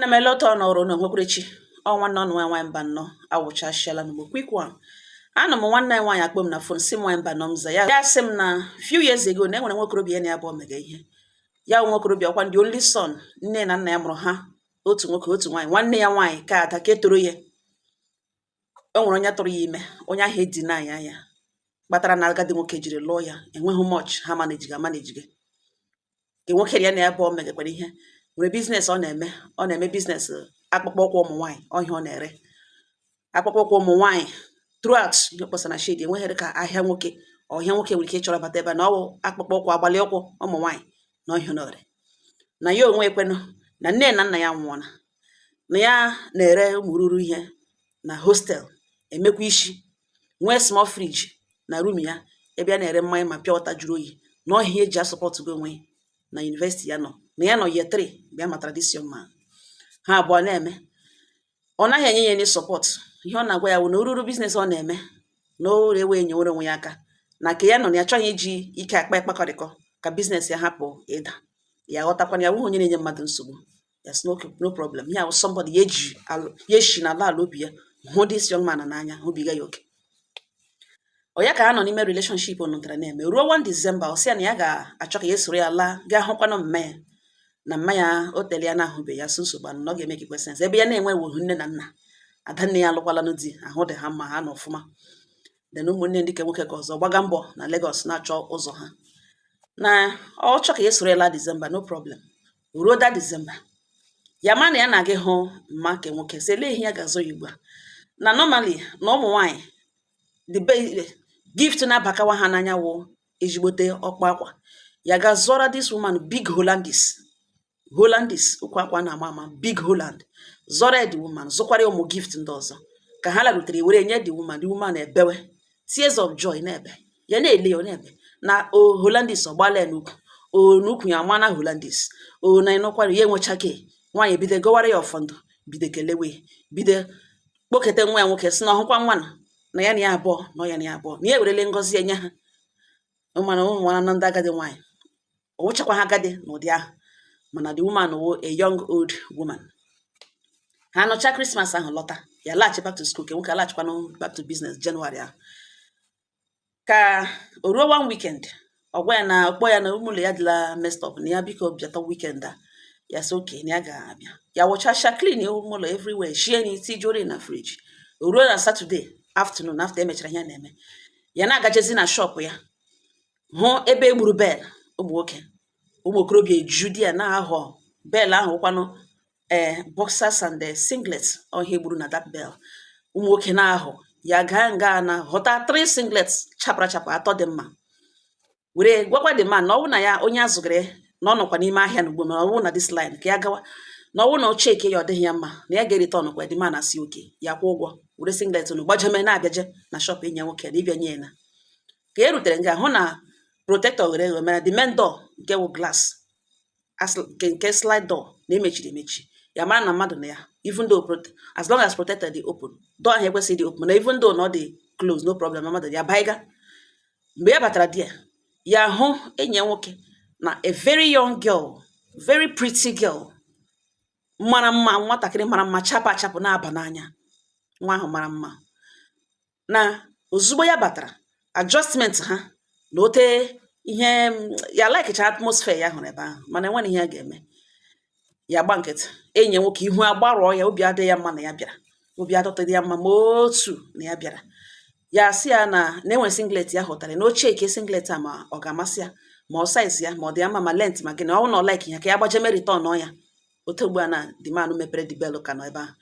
Na melota nọrọ na nwekwerechi ọnwa nọ nwa nwaanyị mba nọ awụchashiala n'ugbo quick one. Anọ m nwanne anyị nwaanyị akpọ m na phone si m nwaanyị mba nọ m za ya sị m na few years ago na enwere nwokorobịa na ya bụ mega ihe. Ya nwokorobịa ọkwa ndị only son nne na nna ya mụrụ ha otu nwoke otu nwaanyị nwanne ya nwaanyị ka ada ka toro ya. O nwere onye tụrụ ya ime onye ahụ edina ya kpatara na agadi nwoke jiri lụọ ya enweghị much ha manage gị. Ke nwoke ya na ya bụ megakwara ihe nwere business ọ na-eme business akpụkpọ ụkwụ ụmụ nwaanyị ọhịa ọ na-ere akpụkpọ ụkwụ ụmụ nwaanyị throughout ihe kpọsa na shade enweghị ka ahịa nwoke ọhịa nwoke nwere ike ịchọrọ bata ebe na ọwụ akpụkpọ ụkwụ agbalị ụkwụ ụmụ nwaanyị na ọhịa na-ere na ya onwe ekwenụ na nne na nna ya nwụọna na ya na-ere ụmụ ruru ihe na hostel emekwa isi nwee small fridge na room ya ebe a na-ere mmanya ma pịa ọta juru oyi na ọhịa eji asọpọtụ gị onwe na university ya nọ na ya nọ year 3 bịa ma tradition ma ha abụọ na-eme ọ naghị enye ya any support ihe ọ na-agwa ya wụ na oruru business ọ na-eme na o rewe nyewere onwe ya aka na ka ya nọ na ya chọghị iji ike akpa ịkpakọrịkọ ka business ya hapụ ịda ya ghọtakwana ya wụghị onye na-enye mmadụ nsogbu ya sị no problem ya wụ somebody ya eshi na ala obi ya hụ this young man n'anya hụbiga ya oke ọ ya ka ha nọ n'ime relationship ọ nọtara na-eme ruo 1 December ọ sị ya na ya ga-achọ ka ya soro ya laa gaa hụkwanụ mma ya na mma ya o tere ya na-ahụbe ya nsogbu anụ na ọ ga-eme ka kwesịrị ebe ya na-enwe wuhu nne na nna ada nne ya alụkwala n'di ahụ dị ha mma ha nọ ọfụma den ụmụnne ndị ke nwoke ka ọzọ gbaga mbọ na Lagos na-achọ ụzọ ha na ọ chọ ka ya soro ya laa December no problem ruo da December ya ma na ya na-aga hụ mma ke nwoke sị lee ihe ya ga-azọ ya ugbu a na normally na ụmụ nwaanyị gift na-abakawa ha n'anya wụ ejigbote ọkpa akwa ya ga zọrọ this woman big Hollandis ụkwa akwa na-ama ama big Holland zọrọ the woman zụkwara ụmụ gift ndị ọzọ ka ha larutere were nye the woman ebewe tears of joy na-ebe ya na-ele ya na-ebe na Hollandis ọgbala n'ukwu ya ama na Hollandis na ịnụkwara ya enwechake nwaanyị bido gọwara ya ọfọndụ bido kelewe bido kpokete nwa ya nwoke si na ọhụkwa nwanụ na ya na ya abụọ na ya na ya abụọ na ya ewerele ngọzi enye ha mana ụmụ nwana ndị agadi nwaanyị o nwechakwa ha agadi n'ụdị ahụ mana the woman wụ a young old woman ha nọcha Christmas ahụ lọta ya laghachi back to school ke nwoke alaghachikwanụ back to business January ahụ ka o ruo 1 weekend ọgwa ya na ọkpọ ya na ụmụụlọ ya dịla messed up na ya biko bịata weekend a ya sị oke na ya ga-abịa ya wụchasha clean ụmụụlọ everywhere shie na iti jori na fridge o ruo na Saturday afternoon after emechara ihe na-eme ya na-agajezi na shop ya hụ ebe egburu bel ụmụ nwoke ụmụ okorobịa eju di ya na-ahọ bel ahụ kwanụ boxers and singlets ọhịa egburu na that bel ụmụ nwoke na-ahọ ya gaa nga na họta 3 singlets chapara atọ dị mma were gwakwa dị mma na ọwụ na ya onye azụgara na ọ nọkwa n'ime ahịa na ugbo ma ọwụ na this line ka ya gawa na ọwụ na o cheke ya ọ dịghị ya mma na ya ga-erite ọnụkwa dị mma na si oke ya kwụ ụgwọ were singlet na gbajeme na-abịaje na shop enye nwoke na ịbịa nye ya na ka e rutere nga hụ na protector were eghe mere the main door nke wụ glass nke slide door na emechiri emechi ya mara na mmadụ na ya even though as long as protected dị open door ahụ ekwesịghị dị open na even though na ọ dị close no problem mmadụ ya baiga mgbe ya batara di ya hụ enyi ya nwoke na a very young girl very pretty girl mara mma nwatakịrị mara mma chapụ na-aba n'anya nwa ahụ mara mma na ozugbo ya batara adjustment ha na ote ihe ya likecha atmosphere ya hụrụ ebe ahụ mana enweghị ihe ya ga-eme ya gba nkịtị enyi nwoke ihu agbarụọ ya obi adịghị ya mma na ya bịara obi adọtadị ya mma ma otu na ya bịara ya sị ya na enwe singlet ya hụtara na ochie ke singlet a ma ọ ga-amasị ya ma ọ size ya ma ọ dị ya mma ma length ma gị na ọ na ọ like ya ka ya gbajeme return ọ ya otu ugbu a na the man mepere the bell ka nọ ebe ahụ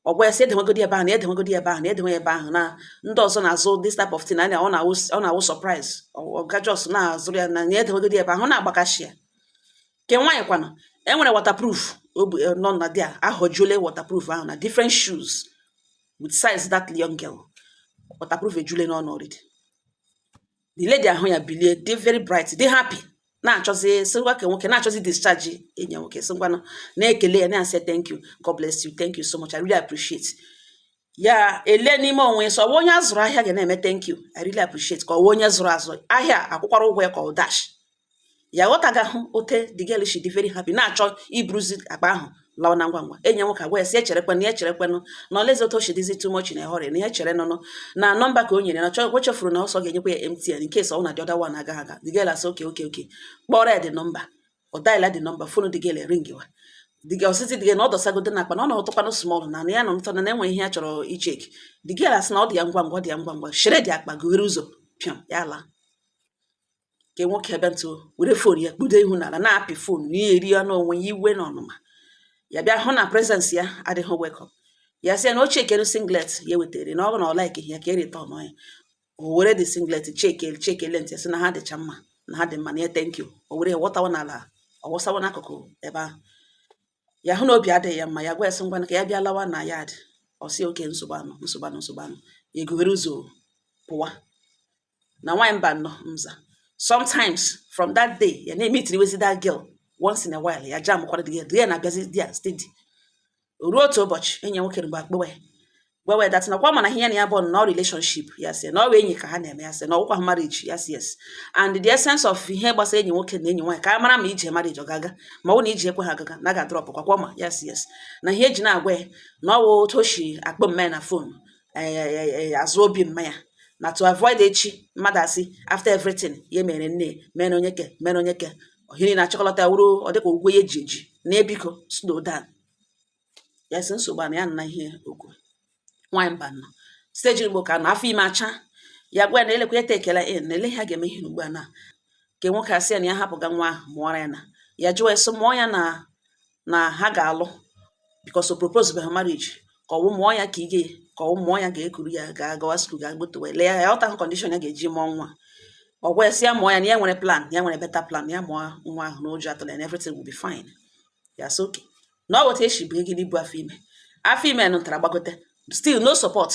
ọgwa ya sị edewegodi ebe ahụ na edewegodi ebe ahụ na edewe ebe ahụ na ndị ọzọ na-azụ this type of thing anya ọ na-awụ surprise ọgajọs na-azụrụ ya na edewegodi ebe ahụ na-agbakashi ya ke nwaanyị kwanụ enwere waterproof nọ na dị a ahọjuole waterproof ahụ na different shoes with size that young girl waterproof ejule n'ọnụ already the lady ahụ ya bilie dị very bright dị happy na-achọzi sịgwa ke nwoke na-achọzi discharge enyi nwoke sịgwanụ na-ekele ya na-asị thank you God bless you thank you so much I really appreciate ya ele n'ime onwe so onye azụrụ ahịa ga na-eme thank you I really appreciate ka onye zụrụ azụ ahịa akwụkwara ụgwọ ya ka ọ dash ya ghọtaga hụ ote the girl she dị very happy na-achọ iburuzi akpa ahụ lawa na ngwa ngwa enyi ya nwoke agwa ya si echerekwanụ na oleze otu o shidizi too much in a hurry na ihe chere nọ na nọmba ka o nyere na o chefuru na ọsọ ga-enyekwa ya MTN in case ọ na the other one agaghị aga. The girl asị okay kpọrọ ya the number, ọ dial the number, phone the girl ringiwa. The girl osisi the girl na ọ dọsagodo na akpa na ọ nọtụkwanụ small na ya nọ na enwe ihe ya chọrọ icheki. The girl asị na ọ dị ya ngwa ngwa shere dị akpa ghere ụzọ pịam ya laa. Ke nwoke ebe ntụ were fon ya kpudo ihu n'ala na-apị fon na ihe eri ya n'onwe ya iwe na ọnụma ya bịa hụ na presence ya adịghị welcome. Ya sị ya na o chekere singlet ya wetere na ọ na ọ like ya ka erita ọnụ ya. O were the singlet chekele ntị sị na ha dịcha mma na ha dị mma na ya thank you. O were wọtawa n'ala ọ wọsawa n'akụkụ ebe ahụ. Ya hụ na obi adịghị ya mma ya gwa ya sị ngwa ka ya bịa lawa na yard. Ọ sị oke nsogbu anụ ya egowere ụzọ pụwa na nwaanyị mba nọ mza. Sometimes from that day ya na-emitiri wezi that girl once in a while ya jam kwara the girl na-abịazi dia steady. Ruo otu ụbọchị enyi nwoke mgbe gbewe dat na kwa mana ihe na ya bụ no relationship ya sị na ọ bụ enyi ka ha na-eme ya sị na ọgwụkwa marriage ya sị yes. And the essence of ihe gbasara enyi nwoke na enyi nwaanyị ka a mara ma ije marriage ọ ga-aga ma ọ bụ na iji ekwe ha agaga na ga-drop kwa ma ya sị yes. Na ihe eji na-agwa ya na ọ bụ otu o shi akpọ mmanya na phone azụ obi mmanya na to avoid echi mmadụ asị after everything ya mere nne mere onye ke ohiri na chokolate wuru ọ dịka ugwe ya eji na ebiko slow down. Ya sị nsogbu na ya na ihe okwu nwaanyị mba nọ stage Igbo ka nọ afọ ime acha ya gwa na elekwa ete ekele na ele ha ga-eme ihe ugbu a na ke nwoke asị na ya hapụga nwa ahụ mụọra ya na ya jụọ eso mụọ ya na ha ga-alụ because o propose be marriage ka ọ mụọ ya ka ị ka ọ mụọ ya ga-ekuru ya ga-agawa school ga-agbotowe le ya ọta condition ya ga-eji mụọ nwa. Ọ gwa esi ya mụọ ya na ya nwere plan, ya nwere better plan, ya mụọ nwa ahụ n'ụjọ atụla and everything will be fine. Ya so okay na ọ weta eshi bụ gị ibu afọ ime nụtara gbagote still no support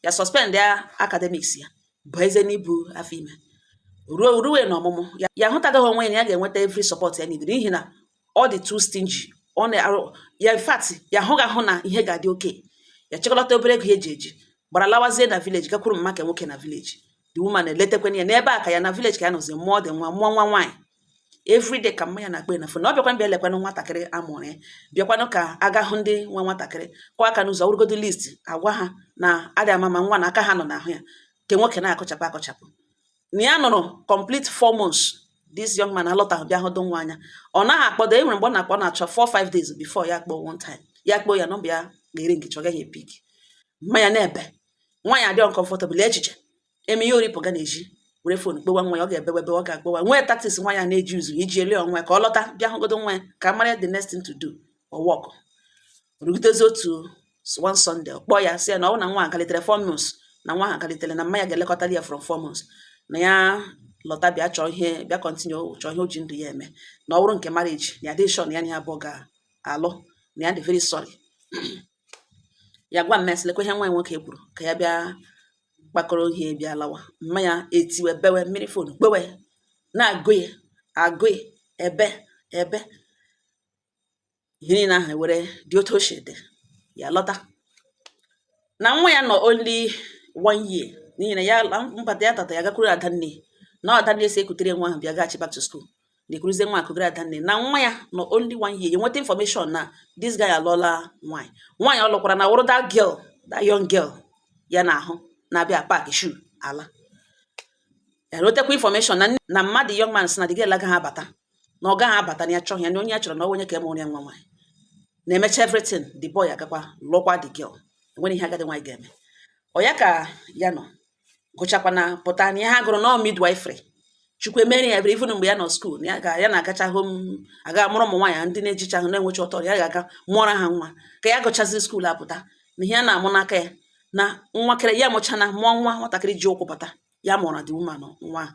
ya suspend ya academics ya bụ eze n'ibu afọ ime ruo na ọmụmụ ya hụtagaghị onwe ya ga-enweta every support ya nidiri n'ihi na ọ dị too stingy ọ na-arụ ya in fact ya hụghị ahụ na ihe ga-adị oke ya chịkọlata obere ego eji gbara lawazie na village gakwuru mma ka nwoke na village the woman eletekwana ya n'ebe a ka ya na village ka ya nọzi mụọ dị nwa nwaanyị everyday ka mma ya na-akpọ na phone na ọ bịakwana bịa lekwanụ nwatakịrị amụrụ ya bịakwanụ ka aga hụ ndị nwa nwatakịrị kwa aka n'ụzọ wụrụgodo list agwa ha na adị ama ma nwa na aka ha nọ n'ahụ ya ke nwoke na-akọchapụ na ya nọrọ complete 4 months this young man alọtaghị bịa hụdụ nwa anya ọ naghị akpọdo enwere mgbe ọ na-akpọ na-achọ 4-5 days before ya kpọọ one time ya kpọọ ya nọmba ya ga-eri nke chọga ya epik mmanya na-ebe nwaanyị adị uncomfortable echiche eme ihe oripụga na-eji were fon kpewa nwa ya ọ ga-ebewebe ọ ga-agbawa nwee tactics nwa ya na-eji uzu iji eli onwe ka ọ lọta bịa hụgodo nwa ya ka mara the next thing to do or work. Rugidezi otu one Sunday kpọọ ya sị ya na ọ bụ na nwa akalitere 4 months na nwa ha akalitere na mmanya ga-elekọtara ya from 4 months na ya lọta bịa chọọ ihe bịa continue chọọ ihe o ji ndụ ya eme na ọ bụrụ nke marriage na ya dị sure na ya na ya abụọ ga-alụ na ya dị very sorry. Ya gwa mmesị lekwa ihe nwa nwoke kwuru ka ya bịa gbakọrọ ihe bịa lawa mmanya etiwe bewe mmiri fon kpewe na-agụ ya ebe ihe niile ahụ were dị otu ochie dị ya lọta na nwa ya nọ only 1 year n'ihi na ya mbata ya tata ya gakwuru Adanne na Adanne esi ekutere nwa ahụ bịa gaghachi back to school na-ekwuruzie nwa akụgara Adanne na nwa ya nọ only 1 year. You nweta information na this guy alụọla nwaanyị ọ lụkwara na wụrụ that young girl ya na ahụ na-abịa park shoe ala ya rotekwa information na mmadụ young man si na the girl agaghị abata na ọ gaghị abata na ya chọghị ya na onye ya chọrọ na onye ka emụrụ ya nwa nwaanyị na-emecha everything the boy agakwa lụkwa the girl enwere ihe agadi nwaanyị ga-eme ọ ya ka ya nọ gụchakwana pụta na ihe ha gụrụ na midwifery chukwu emere ya even mgbe ya nọ school ya na-agacha home aga mụrụ ụmụ nwaanyị ndị na-ejicha ahụ na-enwechi ọtọ ya ga-aga mụọra ha nwa ka ya gụchazi school apụta na ihe a na-amụ n'aka ya na nwakere ya mụchana mụọ nwa nwatakịrị ji ụkwụ pụta ya mụrụ the woman nwa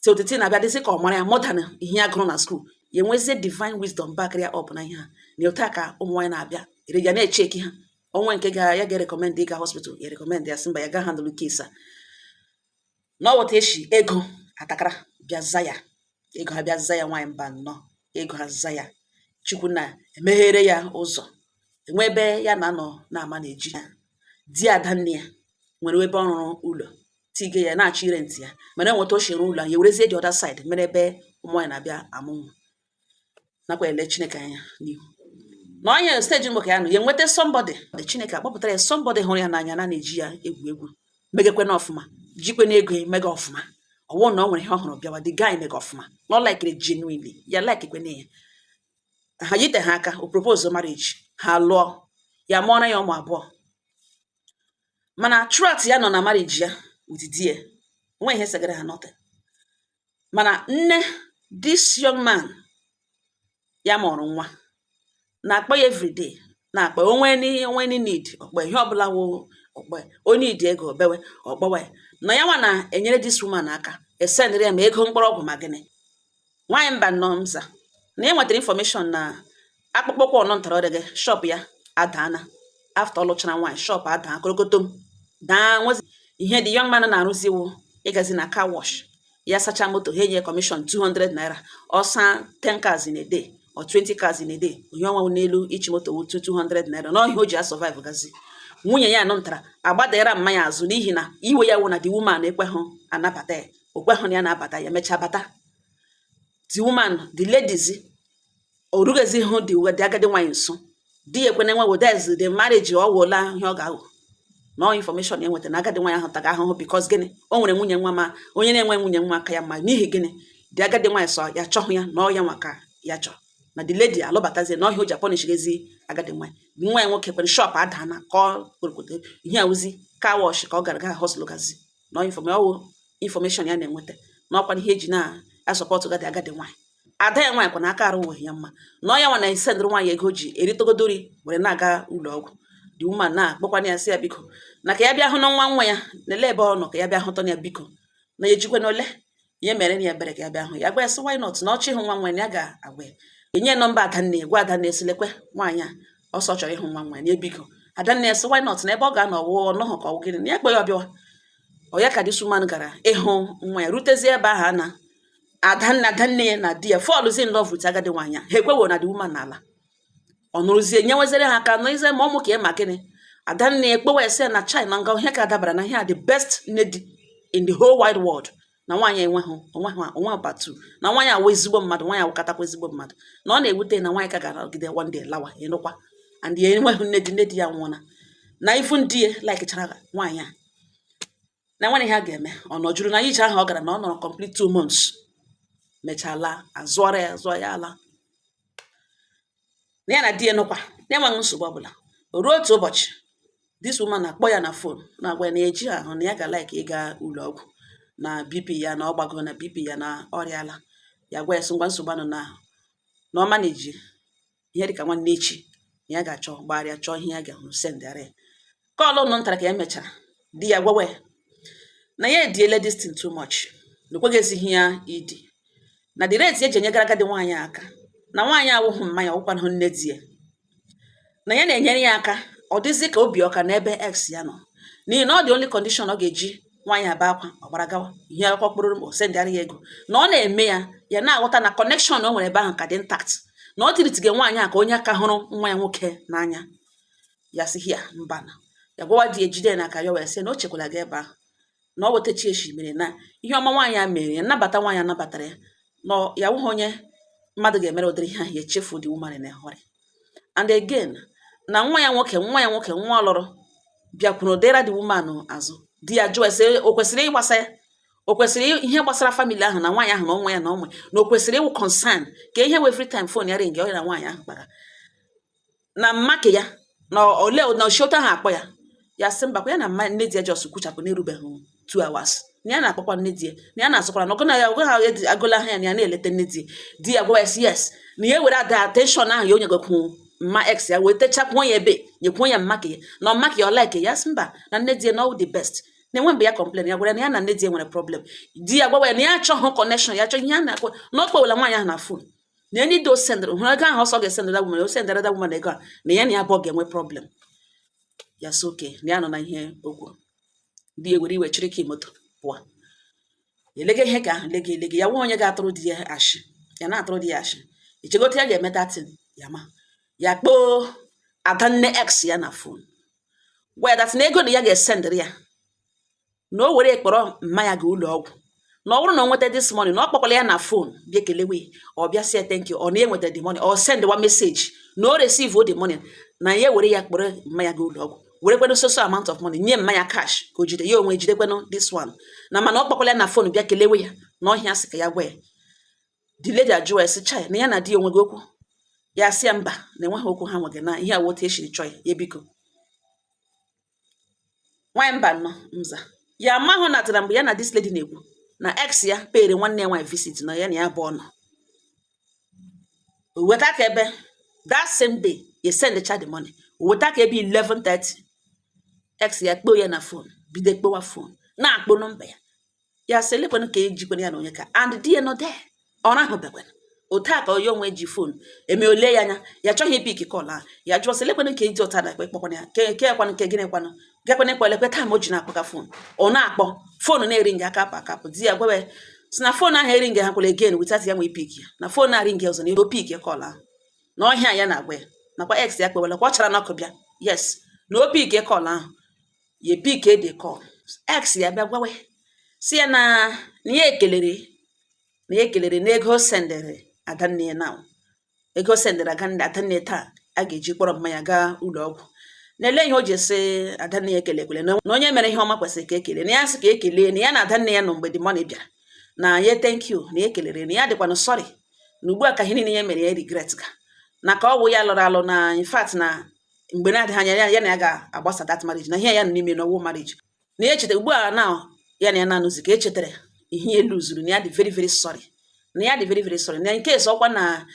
so otiti na-abịa dịsị ka ọ mara ya mụtana ihe ya gụrụ na school ya enwezie divine wisdom back ya up na ihe ha na otu a ka ụmụ nwaanyị na-abịa ere ya na-echeki ha onwe nke ya ga-recommend ịga hospital ya recommend ya sị mba ya ga handle case a na ọ weta eshi ego atakara bịa za ya ego ha bịa za ya nwaanyị mba nnọọ ego ha za ya chukwu na-emeghere ya ụzọ enwe ebe ya na-anọ na-ama na-eji ya di Adanne ya nwere ebe ọrụrụ ụlọ tige ya na-achọ ire ntị ya mana enweta ochiri ụlọ ya werezie the other side mere ebe ụmụ nwaanyị na-abịa amụ nwa nakwa ele Chineke anya n'ihu na onye stage mgbe ka ya nọ ya enweta somebody the Chineke akpọpụtara ya somebody hụrụ ya n'anya na na-eji ya egwu megekwe n'ọfụma jikwe n'ego mega ọfụma ọwụ na ọ nwere ihe ọhụrụ bịawa the guy mega ọfụma not like it genuinely ya like kwe ya ha yite ha aka o propose marriage ha lụọ ya mụọra ya ụmụ abụọ mana throughout ya nọ na marriage ya with di ya nwe ihe segara ha nothing mana nne this young man ya mụrụ nwa na-akpọ ya everyday na-akpọ onwe ni need ọkpọ ihe ọbụla wo ọkpọ onye need ego bewe ọkpọwe na ya nwa na-enyere this woman aka esendịrị ya ma ego mkpọrọgwụ ma gịnị nwaanyị mba nnọọ mza na ya nwetara information na akpụkpọ ụkwụ ọnọ ntara ọdịgị shop ya adaana after ọ lụchara nwaanyị shop adaa korokotom daa nwezi ihe the young man na-arụziwo ịgazi na car wash ya sacha moto ha enye commission 200 naira ọsa 10 cars in a day or 20 cars in a day onye ọnwa n'elu ichi moto wutu 200 naira n'ọhịa o ji survive gazi nwunye ya anọ ntara agbadara mmanya azụ n'ihi na iwe ya wụ na the woman ekweghụ anabata ya okweghụ na ya na-abata ya mechaa bata the woman the ladies orugezi hụ the agadi nwanyị nso di ekwene nwe wodez the marriage ọ wụla ihe ọ ga-awụ no information ya nweta na agadi nwanyị ahụ taga ahụhụ because gịnị o nwere nwunye nwa ma onye na-enwe nwunye nwa aka ya ma n'ihi gịnị the agadi nwanyị sọ ya chọhụ ya na ọ ya nwaka ya chọrọ na the lady alọbatazie na ọhịa o ji apọnish gezi agadi nwanyị nwaanyị nwoke kwere shop adana ka ọ kpụrụkpụte ihe awụzi car wash ka ọ gara ga hustle gazi no information ya na-enweta n'ọkwa ihe eji na-asọpọtụ gadi agadi nwanyị ada ya nwaanyị kwa na aka arụ ya mma na ọ ya nwa na-esendịrị nwaanyị ego ji eritogodori were na-aga ụlọ ọgwụ the woman na-akpọkwana ya sị ya biko na ka ya bịa hụ na nwa ya na-ele ebe ọ nọ ka ya bịa hụtọ ya biko na ya ejikwe n'ole ihe mere na ya bere ka ya bịa hụ ya gwa ya sị why not na ọchị ịhụ nwa ya ga-agwa ya enye nọmba Adanne gwa Adanne esilekwe nwaanyị a ọsọ chọrọ ịhụ nwa ya biko Adanne sị why not na ebe ọ ga-anọ wụọ ọnọhụ ka ọ gịnị na ya kpọ ya ọbịawa ọ ya ka this woman gara ịhụ nwa ya rutezie ebe ahụ na Adanne na di ya falls in love with agadi nwaanyị ha ekwewo na the woman n'ala ọ nụrụzie nyewezere ha aka n'ize ma ọmụ ka ya ma gịnị Adanne ekpewa ese na China nga ihe ka dabara na ihe the best lady in the whole wide world na nwaanyị onwe batu na nwaanyị awụ ezigbo mmadụ nwaanyị awụkatakwa ezigbo mmadụ na ọ na-ewute na nwaanyị ka ga-anọgide one day lawa ịnụkwa and ya enweghị nne di ya nwụna na ifu ndị ya like chara nwaanyị a na nwaanyị ha ga-eme ọ nọjuru na ije ahụ ọ gara na ọ nọrọ complete 2 months mechala azụọ ya ala na ya na di ya nụkwa na-enweghị nsogbu ọbụla ruo otu ụbọchị this woman na-akpọ ya na phone na-agwa ya na eji ahụ na ya ga like ịga ụlọ ọgwụ na BP ya na ọ gbago na BP ya na ọrịa ala ya gwa ya sị ngwa nsogbu anụ na ọ maneji ihe dịka nwanne echi ya ga-achọ gbagharịa chọọ ihe ya ga-ahụ sendịara ya kọlụ nọ ntara ka ya mechara di ya gwawa ya na ya ediele this thing too much na okweghịzighị ya idi na the rate eji enyegara agadi nwaanyị aka na nwaanyị awụhụ mmanya ọkwanụ nne di ya na ya na-enyere ya aka ọ dịzi ka obi ọka n'ebe ex ya nọ n'ihi na ọ dị only condition ọ ga-eji nwaanyị aba akwa ọgbara gawa ihe akwụkwọ kpụrụ sendịara ya ego na ọ na-eme ya na-aghọta na connection o nwere ebe ahụ ka dị intact na ọ tiritige nwaanyị a ka onye aka hụrụ nwa ya nwoke n'anya ya sị ya mba na ya gwawa di ejide na aka ya wee sị na o chekwala gị ebe ahụ na ọ wetachi echi mere na ihe ọma nwaanyị a mere ya nnabata nwaanyị anabatara ya na ya wụghị onye mmadụ ga-emere ụdịrị ihe ahụ ya echefu the woman na ehọrị and again na nwa ya nwoke nwa ọlụrụ bịakwuru dịra the woman azụ di ya jụọ sị o kwesịrị ịgbasa ya o kwesịrị ihe gbasara family ahụ na nwaanyị ahụ na ọnwa ya na ọnwa na o kwesịrị ịwụ concern ka ihe we every time phone ya ring ya na nwaanyị ahụ kpara na mmake ya na ole na oshota ha akpọ ya sị mbakwa ya na mma nne di ya just kwuchapụ n'erubeghị 2 hours na ya na-akpọkwa nne di ya na ya na-asụkwara na ọgụ na ya oge ha agụla ha ya na ya na-eleta nne di ya gwa ya yes na ya were ada attention ahụ ya onye gokwu mma ex ya wee techakwuo ya ebe nyekwuo ya mmake ya na mmake ya like ya sị mba na nne di ya no the best na enwe mgbe ya complain ya gwara na ya na nne di ya nwere problem di ya gwa ya na ya achọghị connection ya achọ ihe a na-akpọ na ọ kpọwela nwaanyị ahụ na phone na enyi do sendịrị hụrụ ego ahụ ọsọ ga-esendịra woman o sendịra da woman ego a na ya na ya abụọ ga-enwe problem ya sị oke na ya nọ na ihe okwu di ya were iwe chiri ka moto pụọ elege ihe ka ahụ lege ya nwa onye ga-atụrụ di ya ashị ya na-atụrụ di ya ashị ichegote ya ga-eme datin ya ma ya kpọọ Adanne ex ya na phone gwa ya datin ego na ya ga-esendịrị ya na o were kpọrọ mmanya ga ụlọ ọgwụ na ọ bụrụ na o nweta this money na ọ kpọkwala ya na phone bịa kelewe ọ bịa say thank you ọ na enweta the money or send one message na o receive the money na ya were ya kpọrọ mmanya ga ụlọ ọgwụ were kwenu so amount of money nye mmanya cash ka o jide ya onwe jidekwenu this one na mana ọ kpọkwala ya na phone bịa kelewe ya na ọhịa sị ka ya gwa ya the lady ajụwa ya sị chai na ya na di ya onwego okwu ya sị ya mba na enweghị okwu ha nwege na ihe a wotu eshiri chọọ ya biko nwaanyị mba nọ mza ya amahụ natara mgbe ya na this lady na-ekwu na ex ya pere nwanne ya nwaanyị visit na ya na ya bụ ọnụ weta ka ebe that same day you send the money weta ka ebe 11:30 ex ya kpoo ya na phone bido kpowa phone na-akpọ nọmba ya ya sị lekwanụ ka ejikwana ya na onye ka and di ya nọ there ọ na-ahụbekwana otu a ka onye onwe ji phone eme ole ya anya ya chọghị ipik kọl ahụ ya jụọ sị lekwanụ ka eji ụta na kpọkwana ya ke ekwanụ nke gịnị kwanụ gakwana ekpelekwe taa ma o ji na-akpọka phone ọ na-akpọ phone na-eri nga akapụ di ya gwawe si na phone ahụ eri nga ha kwere again without ya nwe pik ya na phone na-arị nga ọzọ na ego pik kọl ahụ na ọhịa ya na-agwa ya nakwa ex ya kpewela kwa ọ chara n'ọkụ bịa yes na o pik kọl ahụ ya pik ede kọl ex ya bịa gwawe si ya na ya ekelere na ego sendere Adanne now ego sendere Adanne taa a ga-eji kpọrọ mmanya gaa ụlọ ọgwụ na-ele ihe o ji esi Adanne ya ekelekwele na onye mere ihe ọma kwesịrị ka ekele na ya sị ka ekele na ya na Adanne ya nọ mgbe the money bịara na ya thank you na ekelere na ya dịkwana sorry na ugbu a ka ihe niile ya mere ya regret ga na ka ọ bụ ya lụrụ alụ na in fact na mgbe na-adịghị anya ya na ya ga-agbasa that marriage na ihe ya nọ n'ime n'ọwụ marriage na ya echetara ugbu a na ya na ya na-anụzi ka echetara ihe ya luzuru na ya dị very very sorry na ya dị very very sorry na nke esi ọkwa na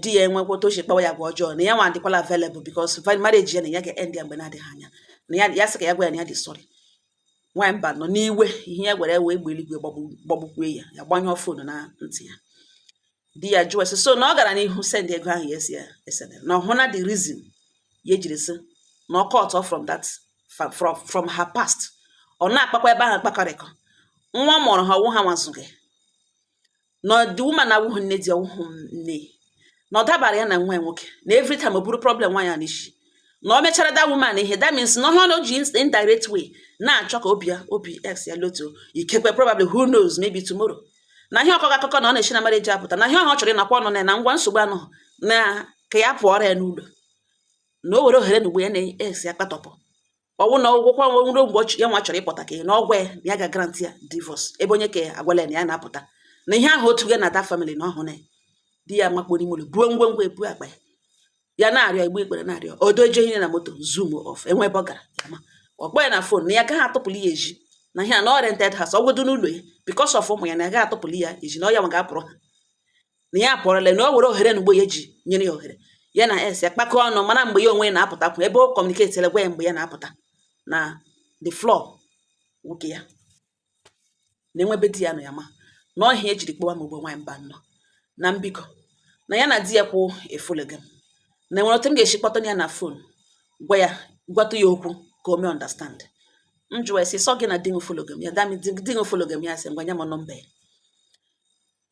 di ya enwekwata ochi kpawa ya gwa ọjọọ na ya nwa adịkwala available because marriage ya na ya ga-end ya mgbe na-adịghị anya na ya sị ka ya gwa ya na ya dị sorry nwaanyị mba nọ n'iwe ihe ya gwara ya wee gbe eluigwe gbagbukwe ya gbanyụọ fonu na ntị ya di ya jụọ sị so na ọ gara n'ihu send ego ahụ ya si ya esere na ọhụ na the reason ya ejiri sị na ọ cut off from her past ọ na-akpakwa ebe ahụ akpakarịkọ nwa mụrụ ha ọwụ ha nwazụghị na the woman awụghị nne di ọwụhụ nne na ọ dabara ya na nwa nwoke na every time o buru problem nwaanyị a n'isi na o mechara that woman ihe that means na ọ ji indirect way na-achọ ka obi ex ya loto ikekwe probably who knows maybe tomorrow na ihe ọkọkọ akụkọ na ọ na-echi na marriage apụta na ihe ọha ọ chọrọ ịnakwa ọnụ na ngwa nsogbu anọ na ka ya pụọ ọrịa n'ụlọ na o were ohere na ugbo ya na ex ya kpatọpụ ọwụ na ọgwụkwa nwere mgbe ya nwa chọrọ ịpụta ka na ọgwa ya na ya ga grant ya divorce ebe onye ka agwala ya na ya na-apụta na ihe ahụ otu ga na that family na ọhụrụ ya di ya makporo ime ụlọ buo ngwongwo ebu akpa ya na-arịọ igbe ikpere na-arịọ odo eje ihe na moto zoom off enwe ebe ọ gara ya ma ọkpọ ya na phone na ya gaghị atụpụli ya eji na ihe a na rented house ọgwụdo n'ụlọ ya because of ụmụ ya na ya gaghị atụpụli ya eji na ọ ya nwa ga-apụrụ ha na ya apụrụla na o were ohere na ugbo ya ji nyere ya ohere ya na es ya kpakọ ọnụ mana mgbe ya onwe ya na-apụtakwu ebe o kọmuniketịla gwa ya mgbe ya na-apụta na the floor nwoke ya na-enwebe di ya nọ ya ma na ọhịa ejiri kpọwa ma ogbe nwaanyị mba nọ na mbikọ na ya na di ya kwụ efulegem na enwere otu m ga-esi kpọtọ ya na fon gwatụ ya okwu ka o mee understand m jụwa esi sọ gị na di fologem ya dami di fologem ya sị ngwa nya m nọmba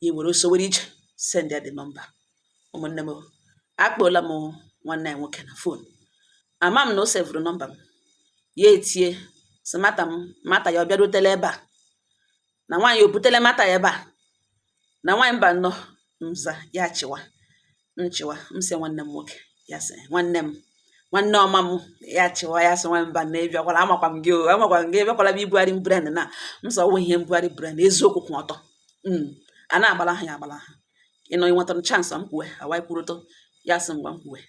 ya were oso were ije send ya the nọmba ụmụnne m akpọla m nwanne ya nwoke na fon ama m na o sevụrụ nọmba m ya etie sị mata ya ọ bịarutela ebe a na nwaanyị o butele mata ya ebe a na nwaanyị mba nọ mza ya chịwa m sị nwanne m nwoke ya sị nwanne ọma m ya chịwa ya sị nwaanyị mba na ebiakwala amakwa m gị ebiakwala m ibugharị brand na m sọ ọwụ ihe mbugharị brand eziokwu kwụ ọtọ a na-agbala ha ya agbala ha ịnọ ịnwetara chansị m kwuwe awa kwurụtọ ya sị ngwa m kwuwe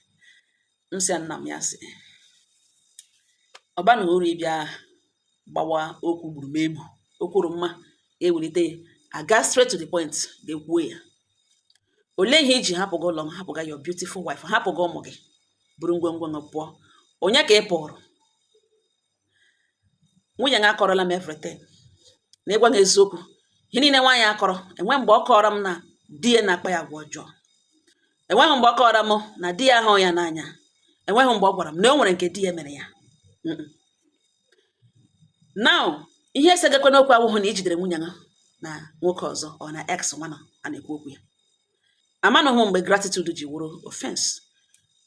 m sị nna m ya sị ọba na uru ịbịa gbawa okwu gburu m egbu okwuru mma ewelite aga straight to the point ga-ekwuo ya olee ihe iji hapụga ụlọ m hapụga your beautiful wife hapụga ụmụ gị buru ngwongwo m pụọ onye ka ị pụrụ nwunye m akọrọla m everything na ịgwa m eziokwu ihe niile nwaanyị akọrọ enwe mgbe ọ kọrọ m na di ya na-akpa ya agwa ọjọọ enweghị mgbe ọ kọrọ m na di ya ahụ ya n'anya enweghị mgbe ọ gwara m na o nwere nke di ya mere ya now ihe esegakwa n'okwu awụhụ na ijidere nwunye ya na nwoke ọzọ ọ na ex nwana a na-ekwu okwu ya amanụhụ mgbe gratitude ji wụrụ offense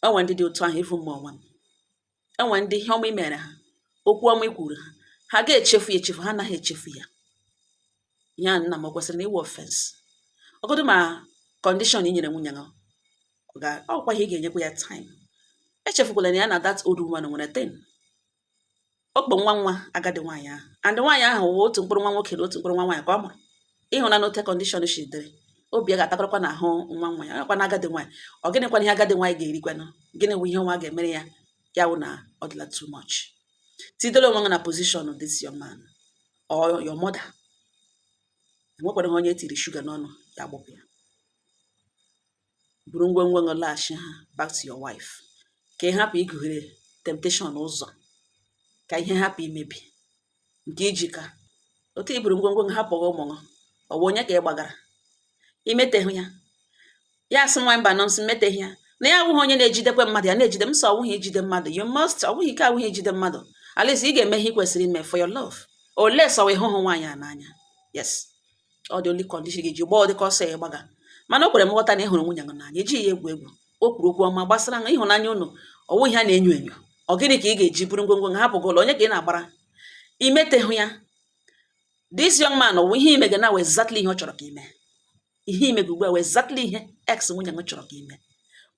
enwe ndị dị otu ahụ ịfụ mma ọnwa m enwe ndị ihe ọma imere ha okwu ọma ikwuru ha ga-echefu ya echefu ha anaghị echefu ya ya nna m o kwesịrị na iwe offense ọgọdụ ma condition i nyere nwunye gị ọkwa ihe ị ga-enyekwa ya time. Echefukwala na ya na that old woman nwere ten okpo nwa agadi nwaanyị ahụ, and nwaanyị ahụ wụ otu mkpụrụ nwa nwoke na otu mkpụrụ nwa nwaanyị ka ọ mụrụ. Ịhụna n'ote condition shi dịrị obi ga-atakọrọkwa na ahụ nwa ya akwa na agadi nwaanyị. Ọ gịnịkwana ihe agadi nwaanyị ga-erikwanụ? Gịnị bụ ihe nwa ga-emere ya? Ya wụ na ọ dịla too much. Tidolo onwe gị na position of this young man or your mother. Enwekwara onye etiri shuga n'ọnụ ya gbapụ ya. Buru ngwongwo gị laghachi ha back to your wife. Ka ị hapụ igughere temptation ụzọ, ka ihe hapụ imebi nke iji ka otu iburu ngwongwo gị hapụ ụmụ gị. Ọ bụ onye ka ị gbagara imeteghị ya? Ya asị nwa mba nọ nsị meteghị ya na ya awụghị onye na-ejidekwe mmadụ, ya na-ejide m sọ ọwụghị ijide mmadụ. You must ọwụghị ike awụghị ijide mmadụ. At least ị ga-eme ihe ị kwesịrị ime for your love. Ole sọwa ịhụhụ nwaanyị a n'anya. Yes, ọ dị only condition ga-eji gbaa dịka ọsọ ya gbaga. Mana o kwere m nghọta na ịhụrụ nwunye gị n'anya, ejighị ya egwu egwu. O kwuru okwu ọma gbasara na ịhụnanya unu ọwụghị ha na-enyo enyo. Ọ gịnị ka ị ga-eji buru ngwongwo gị hapụ gị ụlọ onye ka ị na-agbara imeteghị ya? This young man ọwụ ihe ime gị na exactly ihe ọ chọrọ ka ime. Ihe ime gị ugbu a exactly ihe ex nwunye gị chọrọ ka ime.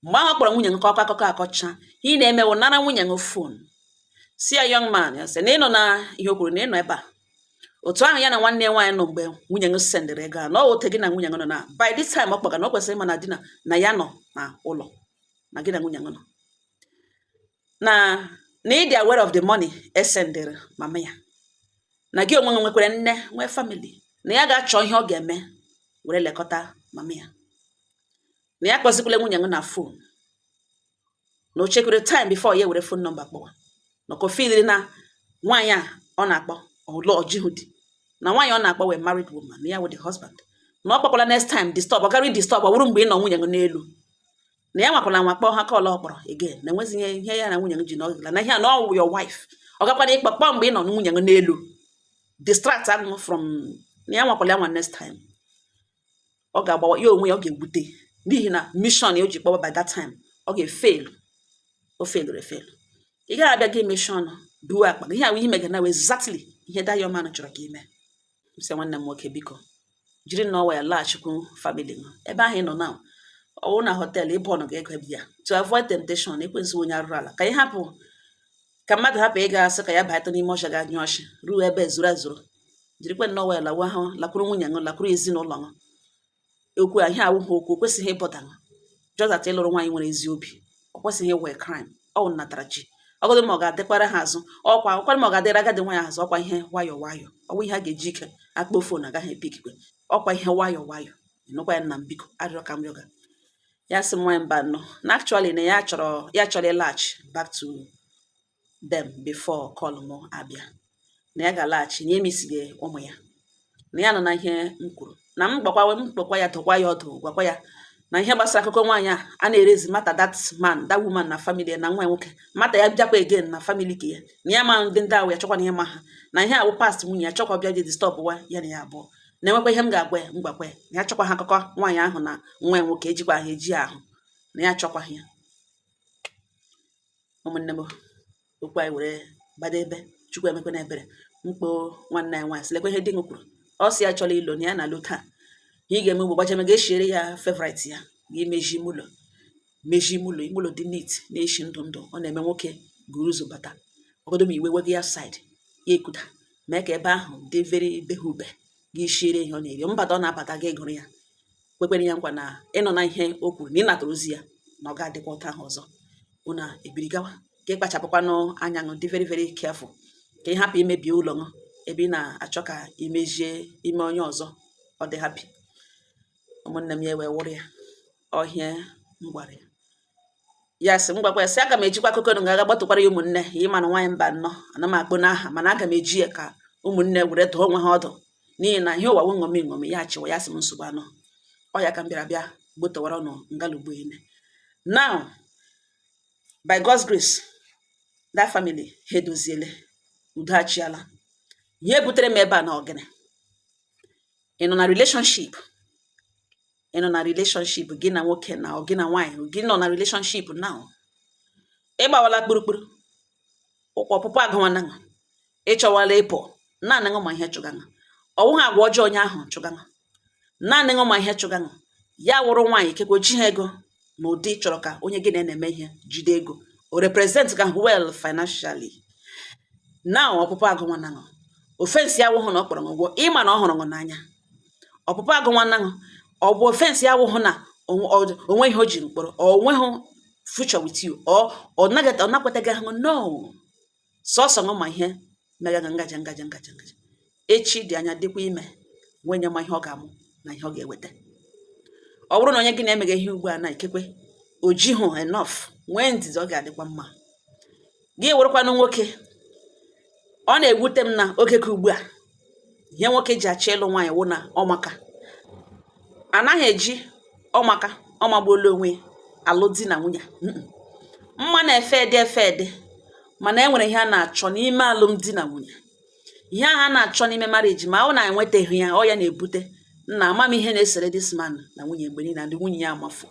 Mgbe ahụ ọ kpọrọ nwunye gị ka ọkọ akụkọ akọcha, ihe ị na-emewo nara nwunye gị phone si ya young man ya sị na ịnọ na ihe o kwuru na ịnọ ebe a. Otu ahụ ya na nwanne nwaanyị nọ mgbe nwunye gị sendịrị ego a na ote gị na nwunye gị nọ na by this time ọ kpọga na o kwesịrị ịma na di na ya nọ na ụlọ na gị na nwunye gị nọ na ịdị aware of the money esendịrị mama ya, na gị onwe gị nwekwara nne nwee family, na ya ga-achọ ihe ọ ga-eme were lekọta mama ya, na ya kpọzikwala nwunye gị na phone na o chekwere time before ya were phone number kpọwa na kofidiri na nwaanyị a ọ na-akpọ ụlọ ọjịhụ di na nwaanyị ọ na-akpọ wee married woman na ya wụ the husband, na ọ kpọkwala next time disturb ọ gara disturb ọ bụrụ mgbe ị nọ nwunye gị n'elu, na ya nwakwala nwa kpọọ ha ka ọla ọkpọrọ again na enwezighị ihe ya na nwunye gị ji n'ọgịla na ihe a na ọwụ your wife. Ọ gakwara ịkpọ kpọọ mgbe ị nọ nwunye gị n'elu distract agụ from na ya nwakwala ya nwa next time ọ ga-agbawa ya onwe ya, ọ ga-egbute n'ihi na mission ya o ji kpọwa by that time ọ ga-efail. O failure efail. Ị gaghị abịa gị mission duo akpa na ihe ahụ ime gị na exactly ihe that young man chọrọ ka ime. Sị nwanne m nwoke biko jiri n'ọwa ya laghachikwu family gị ebe ahụ ị nọ na ọwụ na họteelụ ịbụ ọnụ ga-ego ebe ya to avoid temptation ekwensu onye arụrụ ala. Ka ị hapụ ka mmadụ hapụ ịga asị ka ya bata n'ime ọcha ga-anyụ ọchị ruo ebe zuru ezuru. Jirikwe n'ọwa ya lawa ahụ lakwuru nwunye gị lakwuru ezinụlọ gị. Okwu a ihe awụghị okwu kwesịghị ịbọda gị just that ịlụrụ nwaanyị nwere ezi obi. Ọ kwesịghị ịwe crime. Ọ natara ji ọgọdụ ma ọ ga-adịkwara ha azụ ọkwa ma ọ ga-adịra agadi nwaanyị azụ ọkwa ihe nwayọ nwayọ. Ọ bụ ihe a ga-eji ike akpọ fon agaghị epikikwe ọkwa ihe nwayọ nwayọ. Ịnụkwa ya nna m biko arịrịọ ka m rịọ gị. Ya sị m nwaanyị mba nọ na actually na ya chọrọ ịlaghachi back to them before call m abịa, na ya ga-alaghachi na emesighị ụmụ ya, na ya nọ na ihe m kwuru na m gbakwa ya dọkwa ya ọdụ gwakwa ya na ihe gbasara akụkọ nwaanyị a na-erezi mata that woman na family na nwa nwoke mata ya bịakwa again na family ka ya na ya ma ndị ahụ ya chọkwa na ihe ma ha na ihe awụ past nwunye ya chọkwa bịa dị disturb wa ya na ya abụọ na enwekwa ihe m ga-agwa ya m gwakwa ya na ya chọkwa ha akụkọ nwaanyị ahụ na nwa nwoke ejikwa ha eji ahụ na ya chọkwa ya. Ụmụnne m okwu anyị were gbadebe Chukwu emekwa na ebere mkpo nwanne anyị nwaanyị silekwa ihe di m kwuru. Ọ sị ya chọrọ ilo na ya na-alụ taa ị ga-eme ugbo gbajeme ga-eshiere ya favorite ya ga-emeji ime ụlọ dị neat na-eshi ndụ ọ na-eme nwoke guru ụzọ bata ọgodo ma iwe wego ya side ya ekuda mee ka ebe ahụ dị very behube gị shiere ihe ọ na-eri mbata ọ na-abata gị gụrụ ya kwekwere ya nkwa na ịnọ na ihe o kwuru na ị natara ozi ya na ọ ga-adịkwa ụta ahụ ọzọ. Unu ebiri gawa ka ịkpachapụkwanụ anya ṅụ dị very very careful ka ị hapụ imebi ụlọ ṅụ ebe ị na-achọ ka imejie ime onye ọzọ ọ dị happy. Ụmụnne m ya wee wụrụ ya ọhịa m gwara ya sị m gwakwa ya sị aga m ejikwa akụkọ nụ ga-aga gbatụkwara ya ụmụnne ya ịma na nwaanyị mba nnọọ ana m akpọ n'aha mana aga m eji ya ka ụmụnne were tụọ onwe ha ọdụ n'ihi na ihe ụwa ṅomi ya achịwa ya sị m nsogbu anọ ọ ya ka m bịa gbotowara ọnụ ngalugbo ine. Now by God's grace that family ha edoziele udo achịala. Ihe butere m ebe a na ọgịnị ị nọ na relationship gị na nwoke na gị na nwaanyị gị nọ na relationship now ịgbawala kpụrụkpụrụ ụkwụ ọpụpụ agụwana ịchọwala ịpụ naanị ma ihe chụga ọwụghị agwa ọjọọ onye ahụ chụganụ naanị ṅụma ihe chụganụ ya wụrụ nwaanyị kekwe ji ha ego na ụdị chọrọ ka onye gị na-eme ihe jide ego o represent ka well financially now ọpụpụ agụ nwa naṅụ ofensi awụhụ na ọ kpọrọ ụgwọ ịma na ọ hụrụ n'anya ọpụpụ agụ nwa naṅụ ọ bụ ofensi awụhụ na onwe ihe o ji mkpọrọ onweghị future with you ọ nakwetaghị ahụ no sọsọ ṅụma ihe megaga ngaja echi dị anya dịkwa ime nwenye ma ihe ọ ga-amụ na ihe ọ ga-eweta ọ bụrụ na onye gị na-emeghe ihe ugbu a na ikekwe o jihụ enough nwee ndidi ọ ga-adịkwa mma gị werekwanụ nwoke ọ na-egwute m na oge ka ugbu a ihe nwoke ji achọ ịlụ nwaanyị wụ na ọmaka anaghị eji ọmaka ọmagbuola onwe alụ di na nwunye mma na-efe ede mana e nwere ihe a na-achọ n'ime alụmdi na nwunye ihe ahụ a na-achọ n'ime marriage ma ọ na-enwetaghị ya ọ ya na-ebute nna amamihe na-esere this man na nwunye mgbe niile ndị nwunye ya amafu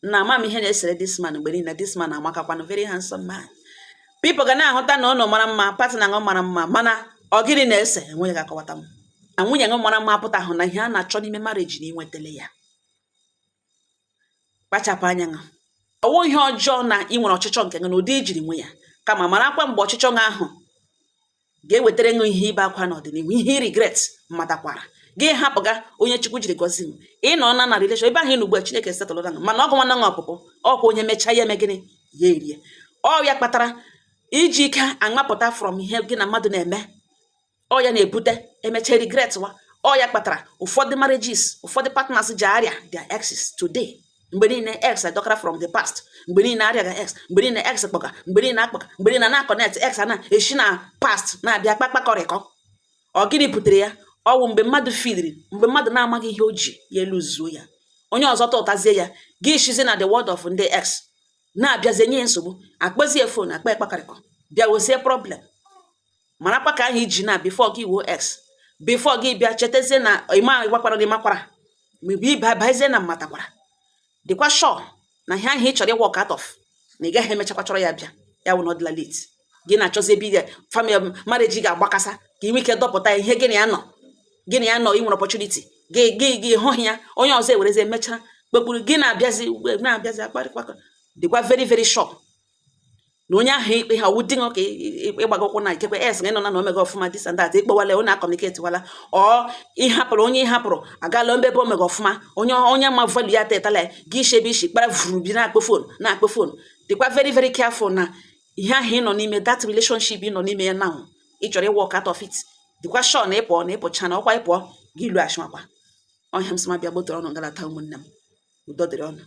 nna amamihe na-esere this man mgbe niile this man amakakwanụ very handsome man people ga na-ahụta na ụlọ mara mma partner ṅụ mara mma mana ọ gịnị na-ese enweghị ga-akọwata m na nwunye ṅụ mara mma apụta ahụ na ihe a na-achọ n'ime marriage na inwetele ya kpachapụ anya ṅụ ọwụ ihe ọjọọ na ị nwere ọchịchọ nke ṅụ na ụdị ijiri nwe ya kama mara akwa mgbe ọchịchọ ṅụ ahụ ga-ewetara ṅụ ihe ibe akwa n'ọdịnihu ihe regret matakwara gị hapụga onye Chukwu jiri gọzi m ịnọ na relation ebe ahụ ị ugbu a Chineke setụlụ na mana ọgụ nwanne ṅụ ọpụpụ ọkwa onye mechaa ya eme gịnị ya erie ọ ya kpatara iji ike aṅapụta from ihe gị na mmadụ na-eme ọ ya na-ebute emecha regret wa ọ ya kpatara ụfọdụ marriages ụfọdụ partners ji arịa their exes today mgbe niile ex adọkara from the past mgbe niile arịaga ex mgbe niile ex kpọka mgbe niile akpọka mgbe niile na-akọnet ex na-eshi na past na-abịa kpakpakọrịkọ ọ gịnị butere ya ọwụ mgbe mmadụ filiri mgbe mmadụ na-amaghị ihe o ji ya eluzuo ya onye ọzọ tụtazie ya gị shizi na the word of ndị ex na-abịazie nye nsogbu akpọzie fon akpa ekpakarịkọ bịa wezie problem marakwa ka ahụ iji na before gị wuo ex before gị bịa chetazie na ịma ịgwakwara gị makwara mgbe ịba bazie na mmatakwara dịkwa sure na ihe ahụ ị chọrọ ịwọk out of na ị gaghị emechakwa chọrọ ya bịa ya wụ n'ọdịla late gị na-achọzi ebe ide family marriage ga-agbakasa ka ị nwee ike dọpụta ihe gịnị ya nọ ị nwere opportunity gị hụ ya onye ọzọ ewerezi emechaa kpekpuru gị na-abịazi akparịkwa dịkwa very very sure na onye ahụ ikpe ha wụ di nọ ka ịgbaga ụkwụ na ikekwe es ga nọ na omega ọfụma dis and that ikpewala onye akọmuniketi wala ọ ịhapụrụ onye ịhapụrụ agala mbebe omega ọfụma onye ma value ya tetala gị ishebe ishi kpara vuru bi na-akpọ fon dịkwa very very careful na ihe ahụ ị nọ n'ime that relationship ị nọ n'ime ya now ị chọrọ ịwọk out of it dịkwa sure na ịpụcha na ọkwa ịpụọ gị ilu ashmakwa ọhịa m sị ma bịa gbotere ọnụ ngalata ụmụnne m udo dịrị ọnụ